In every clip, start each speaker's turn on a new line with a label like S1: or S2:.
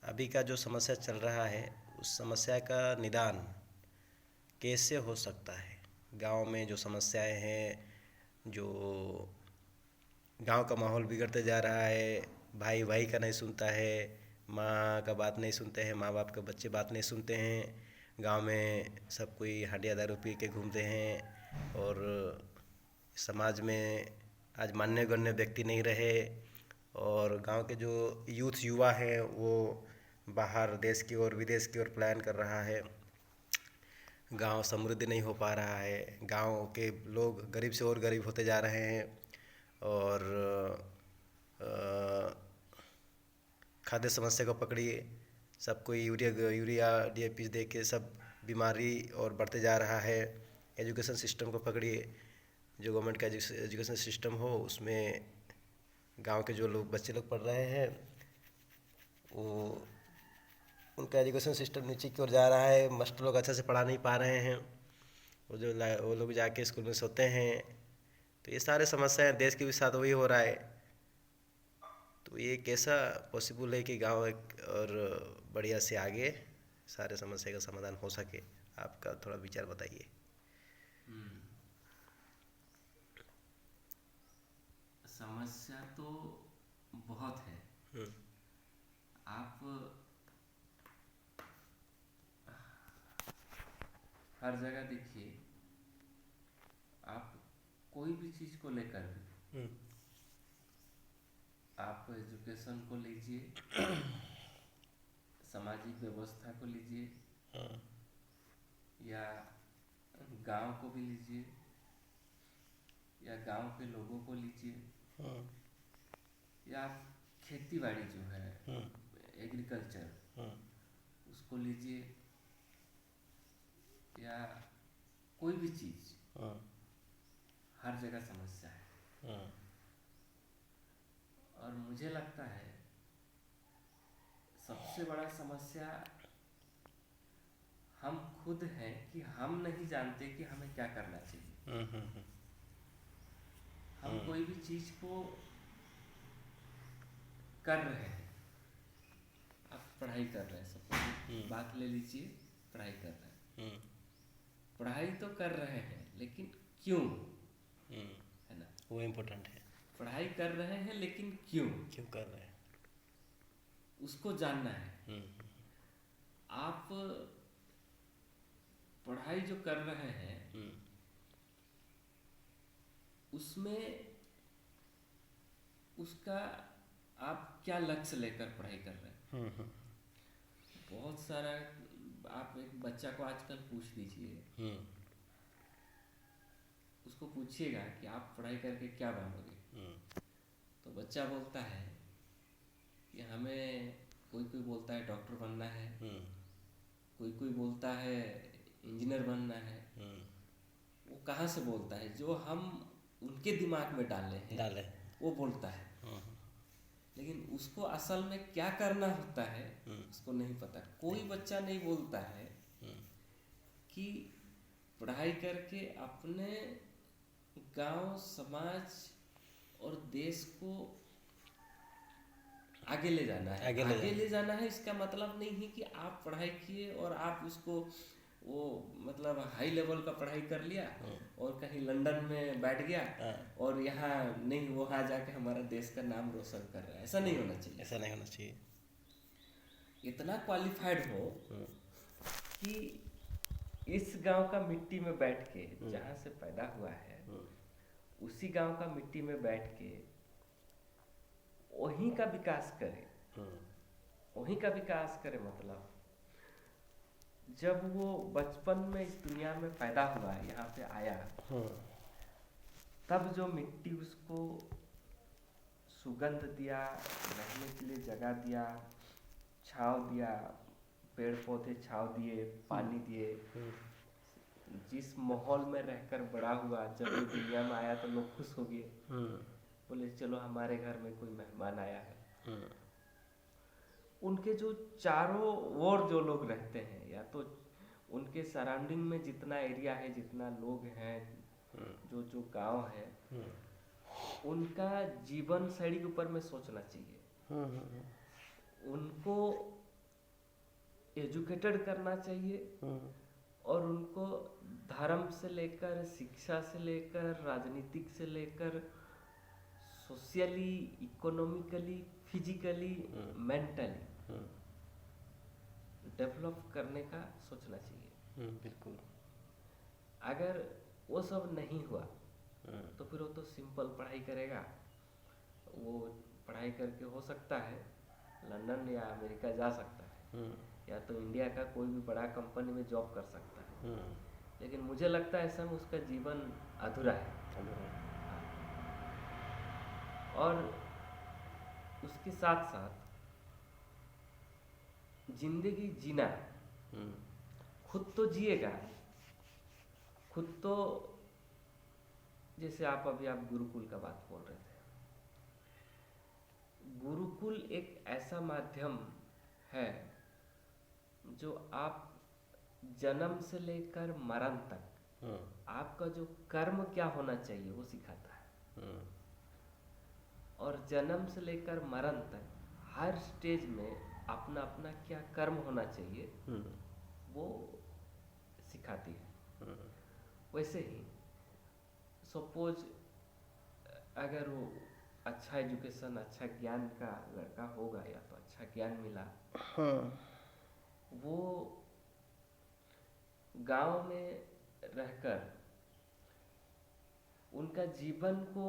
S1: अभी का जो समस्या चल रहा है उस समस्या का निदान कैसे हो सकता है। गांव में जो समस्याएं हैं, जो गांव का माहौल बिगड़ते जा रहा है, भाई भाई का नहीं सुनता है, माँ का बात नहीं सुनते हैं, माँ बाप के बच्चे बात नहीं सुनते हैं। गांव में सब कोई हंडिया दारू पी के घूमते हैं और समाज में आज मान्य गण्य व्यक्ति नहीं रहे। और गांव के जो यूथ युवा हैं वो बाहर देश की ओर विदेश की ओर पलायन कर रहा है। गांव समृद्ध नहीं हो पा रहा है, गांव के लोग गरीब से और गरीब होते जा रहे हैं। और अ, खाद्य समस्या को पकड़िए, सबको यूरिया डीएपी दे के सब बीमारी और बढ़ते जा रहा है। एजुकेशन सिस्टम को पकड़िए, जो गवर्नमेंट का एजुकेशन सिस्टम हो उसमें गांव के जो लोग बच्चे लोग पढ़ रहे हैं वो उनका एजुकेशन सिस्टम नीचे की ओर जा रहा है, मास्टर लोग अच्छे से पढ़ा नहीं पा रहे हैं, वो लोग जाके स्कूल में सोते हैं। तो ये सारे समस्याएं देश के भी साथ वही हो रहा है। तो ये कैसा पॉसिबल है कि गांव एक और बढ़िया से आगे सारे समस्या का समाधान हो सके। आपका थोड़ा विचार बताइए।
S2: समस्या तो बहुत है।
S1: हम्म।
S2: आप हर जगह देखिए, आप कोई भी चीज़ को लेकर भी,
S1: हम्म।
S2: आप एजुकेशन को लीजिए, सामाजिक व्यवस्था को लीजिए,
S1: हाँ।
S2: या गांव को भी लीजिए, या गांव के लोगों को लीजिए,
S1: हाँ।
S2: या आप खेती बाड़ी जो है,
S1: हम्म।
S2: एग्रीकल्चर,
S1: हाँ।
S2: उसको लीजिए, या कोई भी चीज़,
S1: हाँ।
S2: हर जगह समस्या है।
S1: हाँ।
S2: और मुझे लगता है सबसे बड़ा समस्या हम खुद हैं कि हम नहीं जानते कि हमें क्या करना चाहिए। हम कोई भी चीज़ को कर रहे हैं, आप पढ़ाई कर रहे हैं, सब बात ले लीजिए, पढ़ाई कर रहे हैं, पढ़ाई तो कर रहे हैं लेकिन क्यों, है ना?
S1: वो इम्पोर्टेंट है।
S2: पढ़ाई कर रहे हैं लेकिन क्यों
S1: क्यों कर रहे हैं?
S2: उसको जानना है। आप पढ़ाई जो कर रहे हैं उसमें उसका आप क्या लक्ष्य लेकर पढ़ाई कर रहे हैं। बहुत सारा, आप एक बच्चा को आजकल पूछ दीजिए, उसको पूछिएगा कि आप पढ़ाई करके क्या बनोगे, तो बच्चा बोलता है कि हमें, कोई कोई बोलता है डॉक्टर बनना है, कोई कोई बोलता है इंजीनियर बनना है। वो कहाँ से बोलता है? जो हम उनके दिमाग में डाले वो बोलता है। लेकिन उसको असल में क्या करना होता है उसको नहीं पता। कोई बच्चा नहीं बोलता है कि पढ़ाई करके अपने गांव, समाज और देश को आगे ले जाना है। आगे ले जाना है इसका मतलब नहीं है कि आप पढ़ाई किए और आप उसको वो मतलब हाई लेवल का पढ़ाई कर लिया और कहीं लंदन में बैठ गया और यहाँ नहीं, वहाँ जाके हमारा देश का नाम रोशन कर रहा है। ऐसा नहीं होना चाहिए।
S1: ऐसा नहीं होना चाहिए।
S2: इतना क्वालिफाइड हो कि इस गांव का मिट्टी में बैठ के, जहाँ से पैदा हुआ है उसी गांव का मिट्टी में बैठ के वहीं का विकास करे। वहीं का विकास करे मतलब जब वो बचपन में इस दुनिया में पैदा हुआ, यहाँ पे आया, तब जो मिट्टी उसको सुगंध दिया, रहने के लिए जगह दिया, छांव दिया, पेड़ पौधे छांव दिए, पानी दिए, जिस माहौल में रहकर बड़ा हुआ, जब ये दुनिया में आया तो लोग खुश हो गए, बोले चलो हमारे घर में कोई मेहमान आया है। उनके जो चारों ओर जो लोग रहते हैं, या तो उनके सराउंडिंग में जितना एरिया है, जितना लोग हैं, जो जो गांव है, उनका जीवन शैली के ऊपर में सोचना चाहिए। उनको एजुकेटेड करना चाहिए और उनको धर्म से लेकर, शिक्षा से लेकर, राजनीतिक से लेकर, socially, economically, physically, mentally develop करने का सोचना चाहिए।
S1: बिल्कुल।
S2: अगर वो सब नहीं हुआ तो फिर वो तो सिंपल पढ़ाई करेगा, वो पढ़ाई करके हो सकता है लंदन या अमेरिका जा सकता है, या तो इंडिया का कोई भी बड़ा कंपनी में जॉब कर सकता है। लेकिन मुझे लगता है ऐसा में उसका जीवन अधूरा है। और उसके साथ साथ जिंदगी जीना, खुद तो जिएगा, खुद तो, जैसे आप गुरुकुल का बात बोल रहे थे, गुरुकुल एक ऐसा माध्यम है जो आप जन्म से लेकर मरण तक आपका जो कर्म क्या होना चाहिए वो सिखाता है। और जन्म से लेकर मरण तक हर स्टेज में अपना अपना क्या कर्म होना चाहिए वो सिखाती है। वैसे ही सपोज अगर वो अच्छा एजुकेशन, अच्छा ज्ञान का लड़का होगा या तो अच्छा ज्ञान मिला, वो गांव में रहकर उनका जीवन को,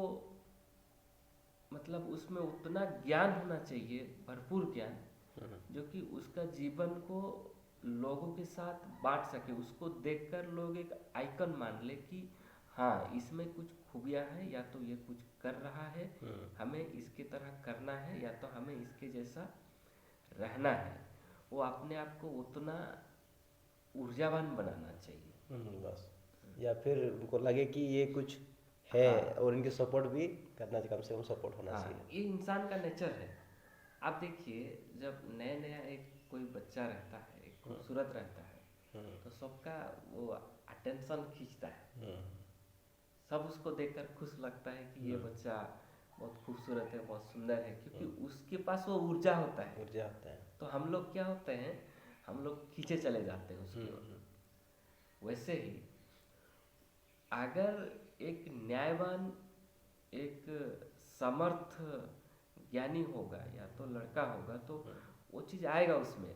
S2: मतलब उसमें उतना ज्ञान होना चाहिए, भरपूर ज्ञान, जो कि उसका जीवन को लोगों के साथ बांट सके, उसको देखकर लोग एक आइकन मान ले कि हाँ इसमें कुछ खूबियाँ हैं, या तो ये कुछ कर रहा है, हमें इसके तरह करना है, या तो हमें इसके जैसा रहना है। वो अपने आप को उतना ऊर्जावान बनाना चाहिए
S1: बस। या फिर उनको लगे कि ये कुछ है, और इनके सपोर्ट भी करना चाहिए, कम से कम सपोर्ट होना चाहिए।
S2: ये इंसान का नेचर है। आप देखिए, जब नया नया एक कोई बच्चा रहता है, एक खूबसूरत रहता है, तो सबका वो अटेंशन खींचता है, सब उसको देखकर खुश लगता है कि ये बच्चा बहुत खूबसूरत है, बहुत सुंदर है, क्योंकि उसके पास वो ऊर्जा होता है। तो हम लोग क्या होते हैं, हम लोग खींचे चले जाते हैं उसकी ओर। वैसे ही अगर एक न्यायवान, एक समर्थ ज्ञानी होगा या तो लड़का होगा, तो वो चीज आएगा उसमें।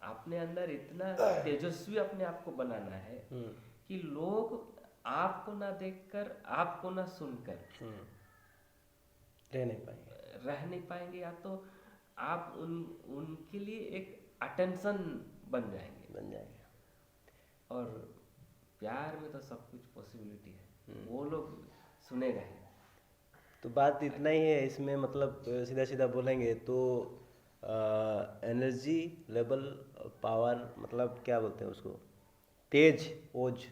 S2: अपने अंदर इतना तेजस्वी अपने आप को बनाना है कि लोग आपको ना देखकर, आपको ना सुनकर रह नहीं पाएंगे, या तो आप उनके लिए एक अटेंशन बन जाएंगे। और प्यार में तो सब कुछ पॉसिबिलिटी है, वो लोग सुनेगा ही।
S1: तो बात इतना ही है इसमें, मतलब सीधा सीधा बोलेंगे तो एनर्जी लेवल, पावर, मतलब क्या बोलते हैं उसको, तेज, ओज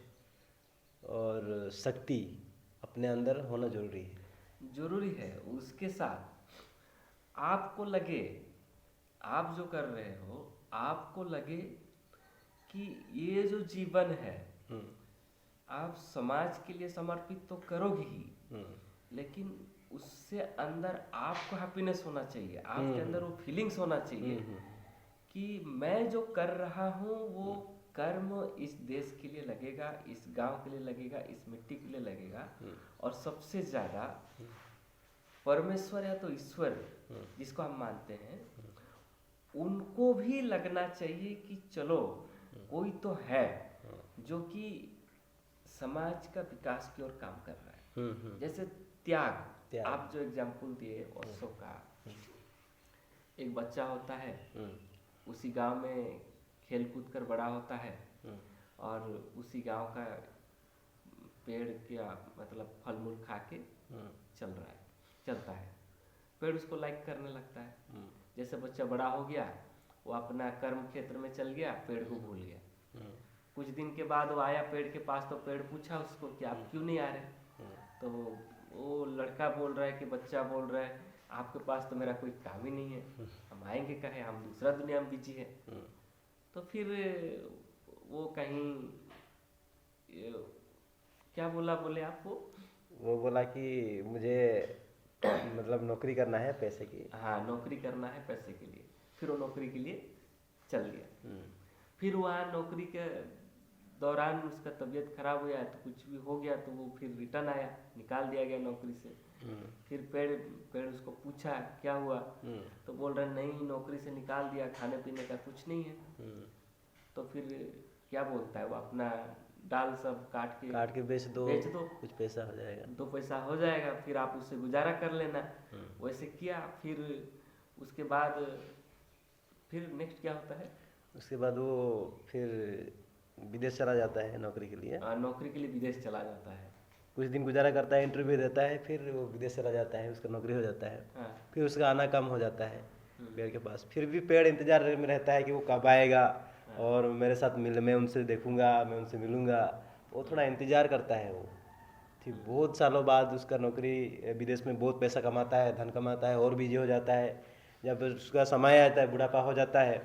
S1: और शक्ति अपने अंदर होना जरूरी है।
S2: उसके साथ आपको लगे, आप जो कर रहे हो, आपको लगे कि ये जो जीवन है आप समाज के लिए समर्पित तो करोगे ही, लेकिन उससे अंदर आपको हैप्पीनेस होना चाहिए, आपके अंदर वो फीलिंग्स होना चाहिए कि मैं जो कर रहा हूँ वो कर्म इस देश के लिए लगेगा, इस गांव के लिए लगेगा, इस मिट्टी के लिए लगेगा। और सबसे ज़्यादा परमेश्वर या तो ईश्वर जिसको हम मानते हैं, उनको भी लगना चाहिए कि चलो कोई तो है जो कि समाज का विकास की ओर काम कर रहा है। जैसे त्याग, आप जो एग्जाम्पल दिए ओशो का, एक बच्चा होता है, उसी गांव में खेल कूद कर बड़ा होता है, और उसी गांव का पेड़ क्या मतलब फल मूल खा के चलता है, पेड़ उसको लाइक करने लगता है। जैसे बच्चा बड़ा हो गया, वो अपना कर्म क्षेत्र में चल गया, पेड़ को भूल गया। कुछ दिन के बाद वो आया पेड़ के पास, तो पेड़ पूछा उसको कि आप क्यों नहीं आ रहे? तो वो लड़का बोल रहा है कि बच्चा बोल रहा है, आपके पास तो मेरा कोई काम ही नहीं है, हम आएंगे कहे, हम दूसरा दुनिया में बिजी है। तो फिर वो कहीं क्या बोले आपको?
S1: वो बोला कि मुझे मतलब नौकरी करना है पैसे की।
S2: हाँ, नौकरी करना है पैसे के लिए। फिर वो नौकरी के लिए चल गया। फिर वहाँ नौकरी के दौरान उसका तबीयत खराब हुआ तो कुछ भी हो गया तो वो फिर रिटर्न आया, निकाल दिया गया नौकरी से। फिर पेड़ उसको पूछा क्या हुआ, तो बोल रहे नहीं नौकरी से निकाल दिया, खाने पीने का कुछ नहीं है। तो फिर क्या बोलता है वो, अपना डाल सब काट के
S1: बेच दो, कुछ पैसा हो जाएगा,
S2: 2 पैसा हो जाएगा, फिर आप उससे गुजारा कर लेना। वैसे किया। फिर उसके बाद फिर नेक्स्ट क्या होता है,
S1: उसके बाद वो फिर विदेश चला जाता है नौकरी के लिए।
S2: नौकरी के लिए विदेश चला जाता है,
S1: कुछ दिन गुजारा करता है, इंटरव्यू देता है, फिर वो विदेश चला जाता है, उसका नौकरी हो जाता है। फिर उसका आना कम हो जाता है पेड़ के पास। फिर भी पेड़ इंतजार में रहता है कि वो कब आएगा और मेरे साथ मैं उनसे देखूंगा, मैं उनसे मिलूंगा। वो थोड़ा इंतजार करता है वो। फिर बहुत सालों बाद उसका नौकरी, विदेश में बहुत पैसा कमाता है, धन कमाता है और बिजी हो जाता है। जब उसका समय आता है, बुढ़ापा हो जाता है,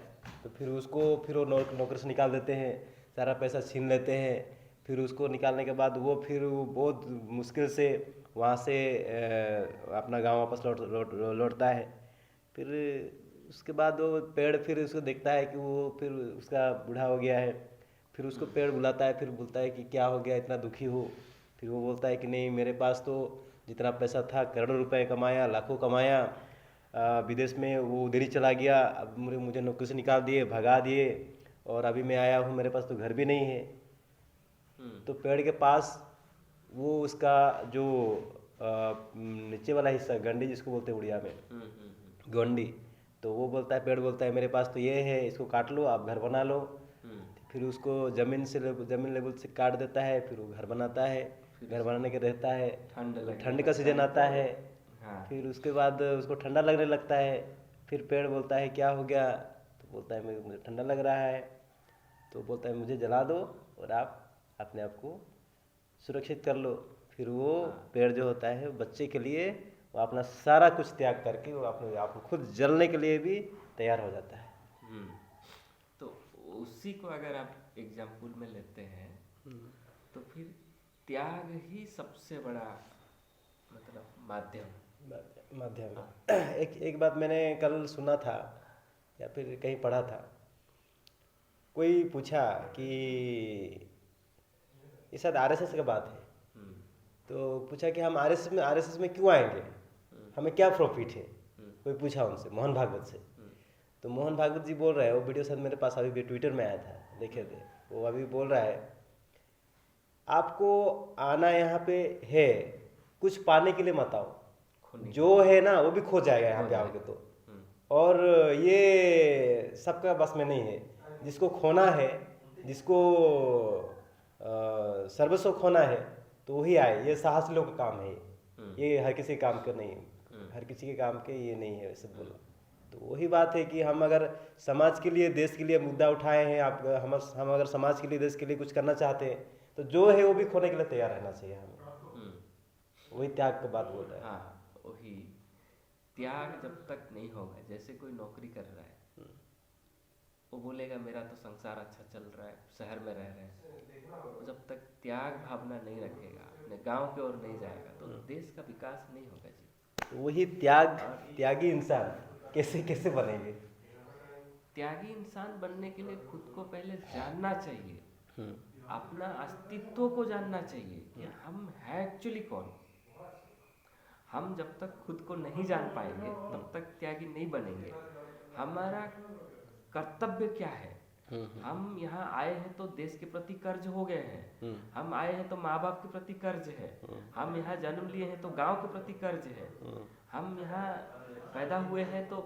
S1: तो फिर वो नौकरी से निकाल देते हैं, सारा पैसा छीन लेते हैं। फिर उसको निकालने के बाद वो फिर बहुत मुश्किल से वहाँ से अपना गांव वापस लौटता है। फिर उसके बाद वो पेड़ फिर उसको देखता है कि वो फिर उसका बूढ़ा हो गया है। फिर उसको पेड़ बुलाता है, फिर बोलता है कि क्या हो गया, इतना दुखी हो। फिर वो बोलता है कि नहीं, मेरे पास तो जितना पैसा था, करोड़ों रुपए कमाया, लाखों कमाया, विदेश में वो उधर ही चला गया। अब मुझे नौकरी से निकाल दिए, भगा दिए, और अभी मैं आया हूँ, मेरे पास तो घर भी नहीं है। तो पेड़ के पास वो उसका जो नीचे वाला हिस्सा, गंडी जिसको बोलते हैं उड़िया में, गोंडी, तो वो बोलता है, पेड़ बोलता है मेरे पास तो ये है, इसको काट लो, आप घर बना लो। फिर उसको जमीन लेवल से काट देता है, फिर वो घर बनाता है। घर बनाने के रहता है, ठंड का सीजन आता है। फिर उसके बाद उसको ठंडा लगने लगता है। फिर पेड़ बोलता है क्या हो गया, तो बोलता है मुझे ठंडा लग रहा है। तो बोलता है मुझे जला दो और आप अपने आप को सुरक्षित कर लो। फिर वो पेड़ जो होता है बच्चे के लिए वो अपना सारा कुछ त्याग करके वो अपने आप को खुद जलने के लिए भी तैयार हो जाता है।
S2: तो उसी को अगर आप एग्जाम्पल में लेते हैं तो फिर त्याग ही सबसे बड़ा मतलब माध्यम।
S1: एक बात मैंने कल सुना था या फिर कहीं पढ़ा था, कोई पूछा कि ये शायद आरएसएस का बात है। तो पूछा कि हम आरएसएस में क्यों आएंगे, हमें क्या प्रॉफिट है। कोई पूछा उनसे, मोहन भागवत से। तो मोहन भागवत जी बोल रहे हैं, वो वीडियो शायद मेरे पास अभी भी ट्विटर में आया था, देखे थे। वो अभी बोल रहा है आपको आना यहाँ पे है, कुछ पाने के लिए मत आओ, जो है ना वो भी खो जाएगा यहाँ पे आओगे तो। और ये सबका बस में नहीं है, जिसको खोना है, जिसको सर्वस्व खोना है तो वही आए। ये साहस लोग का काम है, ये हर किसी काम का नहीं है, हर किसी के काम के ये नहीं है वैसे बोला। तो वही बात है कि हम अगर समाज के लिए, देश के लिए मुद्दा उठाए हैं, हम अगर समाज के लिए, देश के लिए कुछ करना चाहते हैं तो जो है वो भी खोने के लिए तैयार रहना चाहिए हमें। वही त्याग की बात बोल रहा है।
S2: हाँ, वही त्याग जब तक नहीं होगा, जैसे कोई नौकरी कर रहा है वो बोलेगा मेरा तो संसार अच्छा चल रहा है, शहर में रह रहे हैं, जब तक त्याग भावना नहीं रखेगा, अपने गांव की ओर नहीं जाएगा तो देश का विकास नहीं होगा जी।
S1: वही त्यागी इंसान कैसे बनेंगे।
S2: त्यागी इंसान बनने के लिए खुद को पहले जानना चाहिए, अपना अस्तित्व को जानना चाहिए कि हम है एक्चुअली कौन। हम जब तक खुद को नहीं जान पाएंगे तब तक त्यागी नहीं बनेंगे। हमारा कर्तव्य क्या है, हम यहाँ आए हैं तो देश के प्रति कर्ज हो गए हैं, हम आए हैं तो माँ बाप के प्रति कर्ज है, हम यहाँ जन्म लिए हैं तो गांव के प्रति कर्ज है, हम यहाँ पैदा हुए हैं तो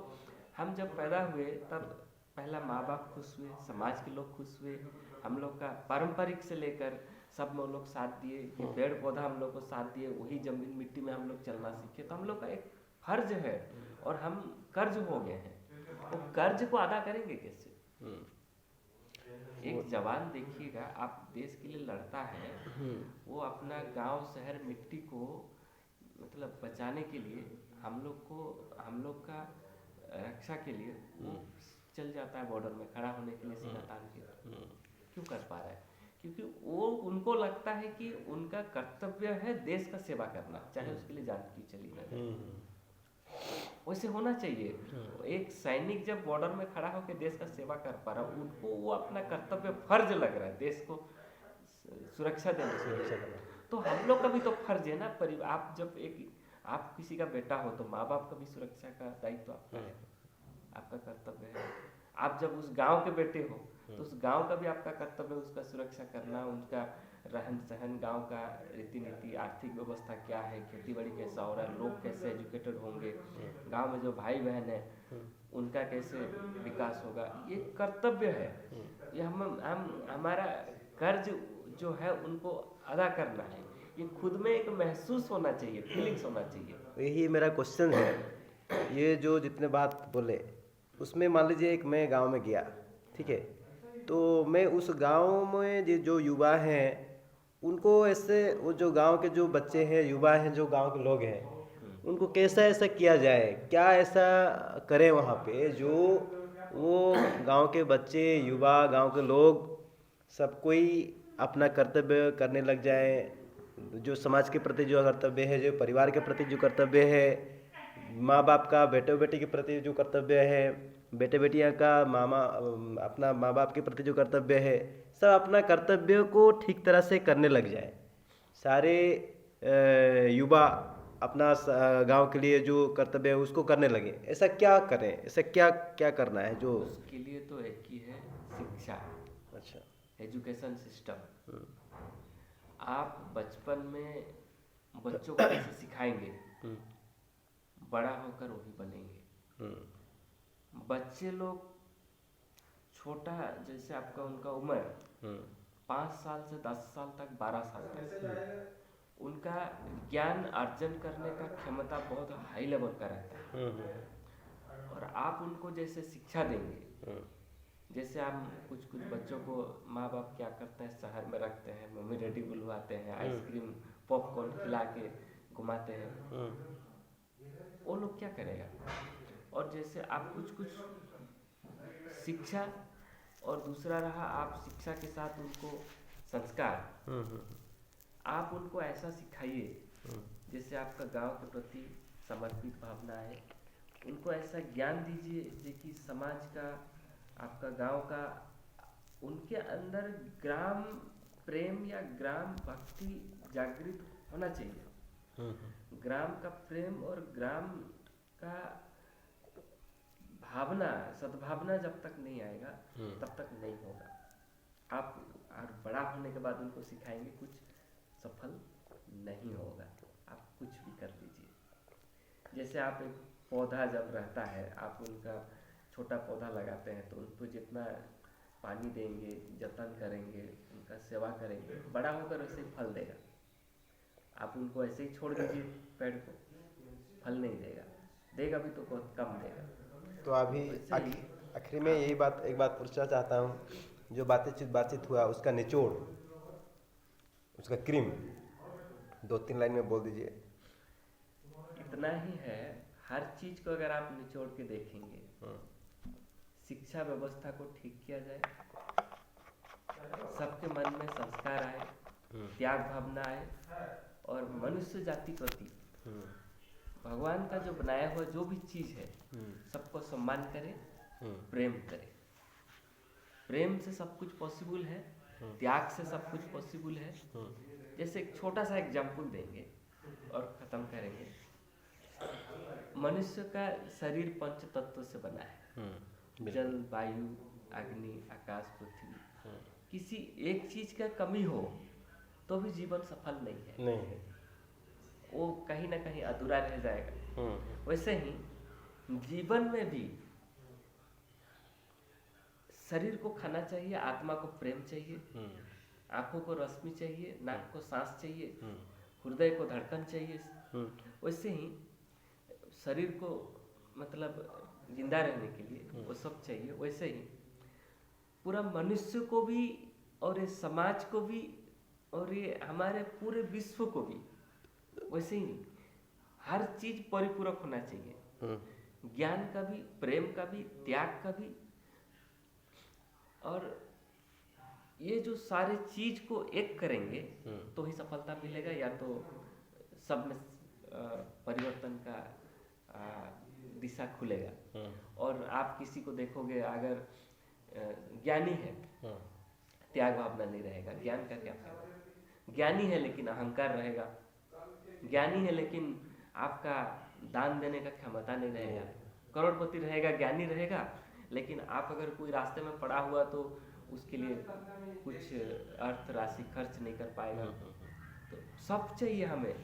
S2: हम जब पैदा हुए तब पहला माँ बाप खुश हुए, समाज के लोग खुश हुए, हम लोग का पारंपरिक से लेकर सब में लोग साथ दिए, ये पेड़ पौधा हम लोग को साथ दिए, वही जमीन मिट्टी में हम लोग चलना सीखे। तो हम लोग का एक फर्ज है और हम कर्ज हो गए हैं, वो कर्ज को अदा करेंगे कैसे। एक जवान देखिएगा, आप देश के लिए लड़ता है, वो अपना गांव शहर मिट्टी को मतलब बचाने के लिए, हम लोग का रक्षा के लिए वो चल जाता है बॉर्डर में खड़ा होने के लिए सीना तान के। क्यों कर पा रहा है? क्योंकि वो उनको लगता है कि उनका कर्तव्य है देश का सेवा करना, चाहे उसके लिए जान की चली ना जाए। वैसे होना चाहिए। एक सैनिक जब बॉर्डर में खड़ा होकर देश का सेवा कर पा रहा है, उनको वो अपना कर्तव्य फर्ज लग रहा है देश को सुरक्षा देने के। तो हम लोग का भी तो फर्ज है ना। परिवार, आप जब आप किसी का बेटा हो तो माँ बाप का भी सुरक्षा का दायित्व आपका है, आपका कर्तव्य है। आप जब उस गांव के बेटे हो तो उस गांव का भी आपका कर्तव्य है उसका सुरक्षा करना, उनका रहन सहन, गांव का रीति नीति, आर्थिक व्यवस्था क्या है, खेती बाड़ी कैसा हो रहा है, लोग कैसे एजुकेटेड होंगे, गांव में जो भाई बहन है उनका कैसे विकास होगा, ये कर्तव्य है। ये हम हमारा कर्ज जो है उनको अदा करना है। ये खुद में एक महसूस होना चाहिए, फीलिंग्स होना चाहिए।
S1: यही मेरा क्वेश्चन है। ये जो जितने बात बोले उसमें मान लीजिए एक मैं गांव में गया, ठीक है, तो मैं उस गांव में जो युवा हैं उनको ऐसे, वो जो गांव के जो बच्चे हैं, युवा हैं, जो गांव के लोग हैं, उनको कैसा ऐसा किया जाए, क्या ऐसा करें वहाँ पे जो वो गांव के बच्चे, युवा, गांव के लोग सब कोई अपना कर्तव्य करने लग जाए, जो समाज के प्रति जो कर्तव्य है, जो परिवार के प्रति जो कर्तव्य है, माँ बाप का बेटे बेटी के प्रति जो कर्तव्य है, बेटे बेटियां का मामा अपना माँ बाप के प्रति जो कर्तव्य है, सब अपना कर्तव्य को ठीक तरह से करने लग जाए। सारे युवा अपना गांव के लिए जो कर्तव्य है उसको करने लगे। ऐसा क्या करें, ऐसा क्या क्या करना है जो
S2: उसके लिए तो एक ही है, शिक्षा।
S1: अच्छा,
S2: एजुकेशन सिस्टम। आप बचपन में बच्चों को कैसे सिखाएंगे, बड़ा होकर वही बनेंगे। बच्चे लोग छोटा, जैसे आपका उनका उम्र 5 साल से 10 साल तक, 12 साल तक उनका ज्ञान अर्जन करने का क्षमता बहुत हाई लेवल का रहता है। और आप उनको जैसे शिक्षा देंगे, जैसे हम कुछ बच्चों को माँ बाप क्या करते हैं, शहर में रखते हैं, मम्मी डैडी बुलवाते हैं, आइसक्रीम पॉपकॉर्न खिला के घुमाते हैं, वो लोग क्या करेगा। और जैसे आप कुछ शिक्षा, और दूसरा रहा आप शिक्षा के साथ उनको संस्कार। आप उनको ऐसा सिखाइए जैसे आपका गांव के प्रति समर्पित भावना है, उनको ऐसा ज्ञान दीजिए जो कि समाज का, आपका गांव का, उनके अंदर ग्राम प्रेम या ग्राम भक्ति जागृत होना चाहिए। ग्राम का प्रेम और ग्राम का भावना, सद्भावना जब तक नहीं आएगा तब तक नहीं होगा। आप और बड़ा होने के बाद उनको सिखाएंगे, कुछ सफल नहीं होगा। आप कुछ भी कर लीजिए। जैसे आप एक पौधा जब रहता है, आप उनका छोटा पौधा लगाते हैं तो उनको जितना पानी देंगे, जतन करेंगे, उनका सेवा करेंगे, बड़ा होकर वैसे ही फल देगा। आप उनको ऐसे ही छोड़ दीजिए पेड़ को, फल नहीं देगा, देगा भी तो बहुत कम देगा।
S1: तो अभी आखिर में यही बात, एक बात पूछना चाहता हूँ, जो बातचीत हुआ उसका निचोड़, उसका क्रीम 2-3 लाइन में बोल दीजिए।
S2: इतना ही है, हर चीज को अगर आप निचोड़ के देखेंगे, शिक्षा व्यवस्था को ठीक किया जाए, सबके मन में संस्कार आए, त्याग भावना आए, और मनुष्य जाति प्रति भगवान का जो बनाया हुआ जो भी चीज है सबको सम्मान करे, प्रेम करे। प्रेम से सब कुछ पॉसिबल है, त्याग से सब कुछ पॉसिबल है। जैसे एक छोटा सा एग्जाम्पल देंगे और खत्म करेंगे। मनुष्य का शरीर 5 तत्व से बना है, जल, वायु, अग्नि, आकाश, पृथ्वी। किसी एक चीज का कमी हो तो भी जीवन सफल नहीं है, वो कहीं ना कहीं अधूरा रह जाएगा। वैसे ही जीवन में भी शरीर को खाना चाहिए, आत्मा को प्रेम चाहिए, आंखों को रोशनी चाहिए, नाक को सांस चाहिए, हृदय को धड़कन चाहिए। वैसे ही शरीर को मतलब जिंदा रहने के लिए वो सब चाहिए। वैसे ही पूरा मनुष्य को भी, और ये समाज को भी, और ये हमारे पूरे विश्व को भी वैसे ही हर चीज परिपूरक होना चाहिए। ज्ञान का भी, प्रेम का भी, त्याग का भी। और ये जो सारे चीज को एक करेंगे तो ही सफलता मिलेगा, या तो सब में परिवर्तन का दिशा खुलेगा। और आप किसी को देखोगे अगर ज्ञानी है, त्याग भावना नहीं रहेगा, ज्ञान का क्या फायदा। ज्ञानी है लेकिन अहंकार रहेगा, ज्ञानी है लेकिन आपका दान देने का क्षमता नहीं रहेगा। करोड़पति रहेगा, ज्ञानी रहेगा, लेकिन आप अगर कोई रास्ते में पड़ा हुआ तो उसके लिए कुछ अर्थ राशि खर्च नहीं कर पाएगा। तो सब चाहिए हमें,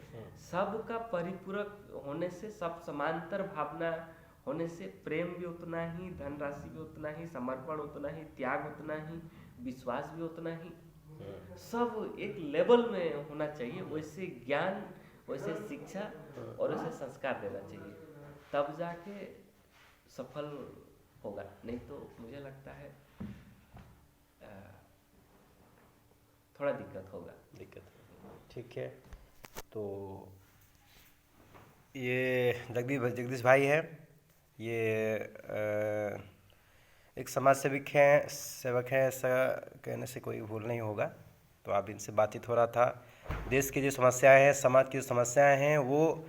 S2: सबका परिपूरक होने से, सब समांतर भावना होने से प्रेम भी उतना ही, धनराशि भी उतना ही, समर्पण उतना ही, त्याग उतना ही, विश्वास भी उतना ही, सब एक लेवल में होना चाहिए। वैसे ज्ञान, वैसे शिक्षा और वैसे संस्कार देना चाहिए, तब जाके सफल होगा। नहीं तो मुझे लगता है थोड़ा दिक्कत होगा।
S1: ठीक है। तो ये जगदीश भाई है, ये एक समाज सेवक हैं, ऐसा कहने से कोई भूल नहीं होगा। तो आप इनसे बातचीत हो रहा था, देश की जो समस्याएं हैं, समाज की जो समस्याएं हैं, वो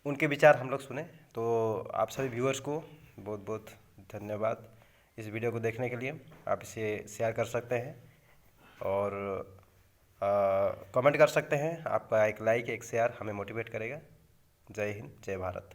S1: उनके विचार हम लोग सुने। तो आप सभी व्यूअर्स को बहुत बहुत धन्यवाद इस वीडियो को देखने के लिए। आप इसे शेयर कर सकते हैं और कमेंट कर सकते हैं। आपका एक लाइक, एक शेयर हमें मोटिवेट करेगा। जय हिंद, जय भारत।